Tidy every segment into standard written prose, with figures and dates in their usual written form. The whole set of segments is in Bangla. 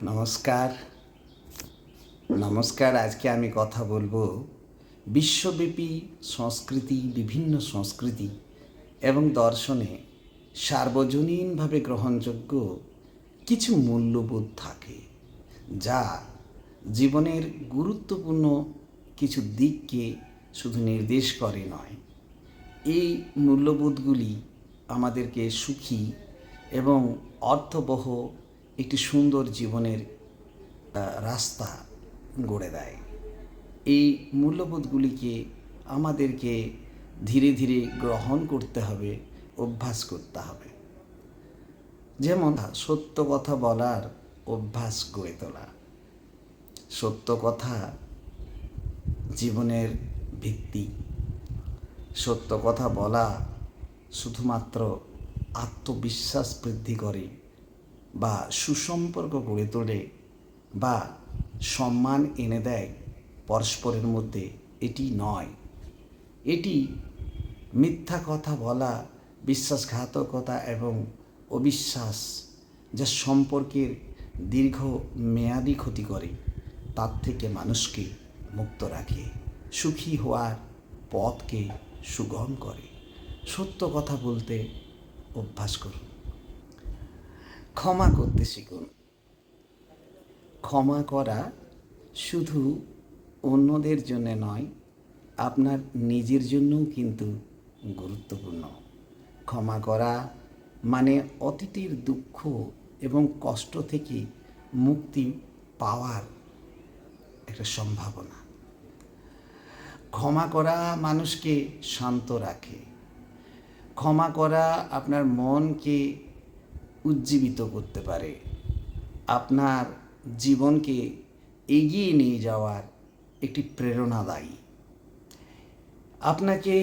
নমস্কার। নমস্কার। আজকে আমি কথা বলবো বিশ্বব্যাপী সংস্কৃতি, বিভিন্ন সংস্কৃতি এবং দর্শনে সার্বজনীনভাবে গ্রহণযোগ্য কিছু মূল্যবোধ থাকে, যা জীবনের গুরুত্বপূর্ণ কিছু দিককে শুধু নির্দেশ করে নয়, এই মূল্যবোধগুলি আমাদেরকে সুখী এবং অর্থবহ একটি সুন্দর জীবনের রাস্তা গড়ে দেয়। এই মূল্যবোধগুলিকে আমাদেরকে ধীরে ধীরে গ্রহণ করতে হবে, অভ্যাস করতে হবে। যেমন সত্য কথা বলার অভ্যাস গড়ে তোলা। সত্য কথা জীবনের ভিত্তি। সত্য কথা বলা শুধুমাত্র আত্মবিশ্বাস বৃদ্ধি করে বা সুসম্পর্ক গড়ে তোলে বা সম্মান এনে দেয় পরস্পরের মধ্যে, এটি নয়। এটি মিথ্যা কথা বলা, বিশ্বাসঘাতকতা এবং অবিশ্বাস, যা সম্পর্কের দীর্ঘ মেয়াদি ক্ষতি করে, তার থেকে মানুষকে মুক্ত রাখে, সুখী হওয়ার পথকে সুগম করে। সত্য কথা বলতে অভ্যাস করুন। ক্ষমা করতে শিখুন। ক্ষমা করা শুধু অন্যদের জন্য নয়, আপনার নিজের জন্যও কিন্তু গুরুত্বপূর্ণ। ক্ষমা করা মানে অতীতের দুঃখ এবং কষ্ট থেকে মুক্তি পাওয়ার একটা সম্ভাবনা। ক্ষমা করা মানুষকে শান্ত রাখে। ক্ষমা করা আপনার মনকে উজ্জীবিত করতে পারে, আপনার জীবনকে এগিয়ে নিয়ে যাওয়ার একটি প্রেরণাদায়ী, আপনাকে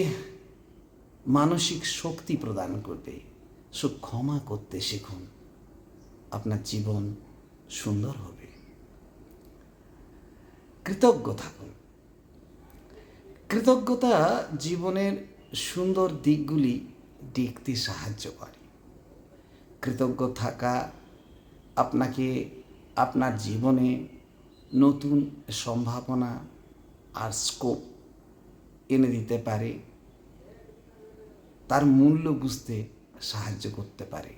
মানসিক শক্তি প্রদান করবে। ক্ষমা করতে শিখুন, আপনার জীবন সুন্দর হবে। কৃতজ্ঞ থাকুন। কৃতজ্ঞতা জীবনের সুন্দর দিকগুলি দেখতে সাহায্য করে। কৃতজ্ঞ থাকা আপনাকে আপনার জীবনে নতুন সম্ভাবনা আর স্কোপ এনে দিতে পারে, তার মূল্য বুঝতে সাহায্য করতে পারে,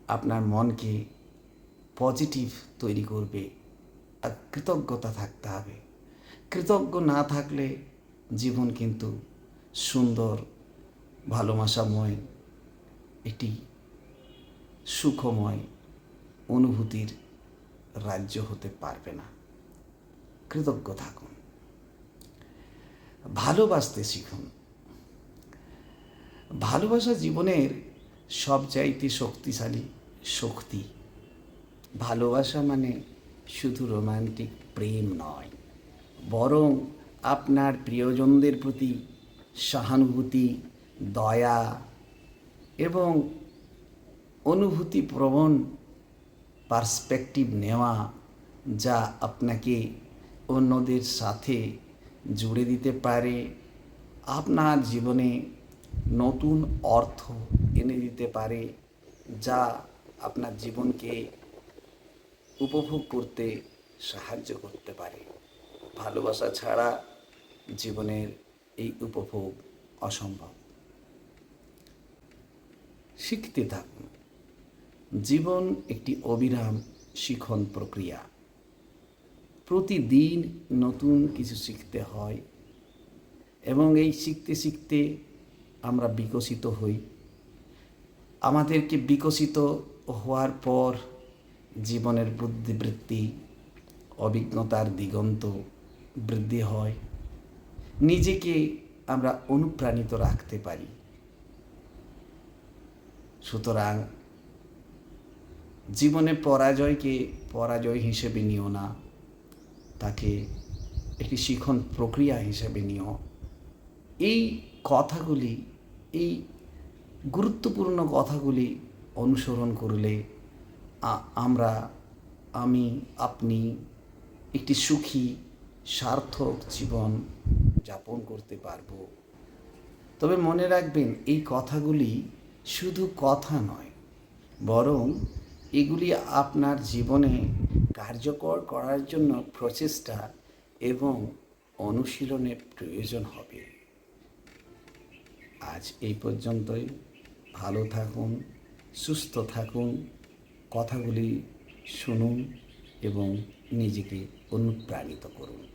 আপনার মনকে পজিটিভ তৈরি করবে। আর কৃতজ্ঞতা থাকতে হবে। কৃতজ্ঞ না থাকলে জীবন কিন্তু সুন্দর, ভালোবাসাময়, একটি সুখময় অনুভূতির রাজ্য হতে পারবে না। কৃতজ্ঞ থাকুন। ভালোবাসতে শিখুন। ভালোবাসা জীবনের সবচাইতে শক্তিশালী শক্তি। ভালোবাসা মানে শুধু রোমান্টিক প্রেম নয়, বরং আপনার প্রিয়জনদের প্রতি সহানুভূতি, দয়া এবং অনুভূতিপ্রবণ পার্সপেক্টিভ নেওয়া, যা আপনাকে অন্যদের সাথে জুড়ে দিতে পারে, আপনার জীবনে নতুন অর্থ এনে দিতে পারে, যা আপনার জীবনকে উপভোগ করতে সাহায্য করতে পারে। ভালোবাসা ছাড়া জীবনের এই উপভোগ অসম্ভব। শিখতে থাকুন। জীবন একটি অবিরাম শিখন প্রক্রিয়া। প্রতিদিন নতুন কিছু শিখতে হয় এবং এই শিখতে শিখতে আমরা বিকশিত হই। আমাদেরকে বিকশিত হওয়ার পর জীবনের বুদ্ধিবৃত্তি, অভিজ্ঞতার দিগন্ত বৃদ্ধি হয়। নিজেকে আমরা অনুপ্রাণিত রাখতে পারি। সুতরাং জীবনে পরাজয়কে পরাজয় হিসেবে নিও না, তাকে একটি শিখন প্রক্রিয়া হিসেবে নিও। এই কথাগুলি, এই গুরুত্বপূর্ণ কথাগুলি অনুসরণ করলে আপনি একটি সুখী, সার্থক জীবন যাপন করতে পারব। তবে মনে রাখবেন, এই কথাগুলি শুধু কথা নয়, বরং এগুলি আপনার জীবনে কার্যকর করার জন্য প্রচেষ্টা এবং অনুশীলনের প্রয়োজন হবে। আজ এই পর্যন্তই। ভালো থাকুন, সুস্থ থাকুন, কথাগুলি শুনুন এবং নিজেকে অনুপ্রাণিত করুন।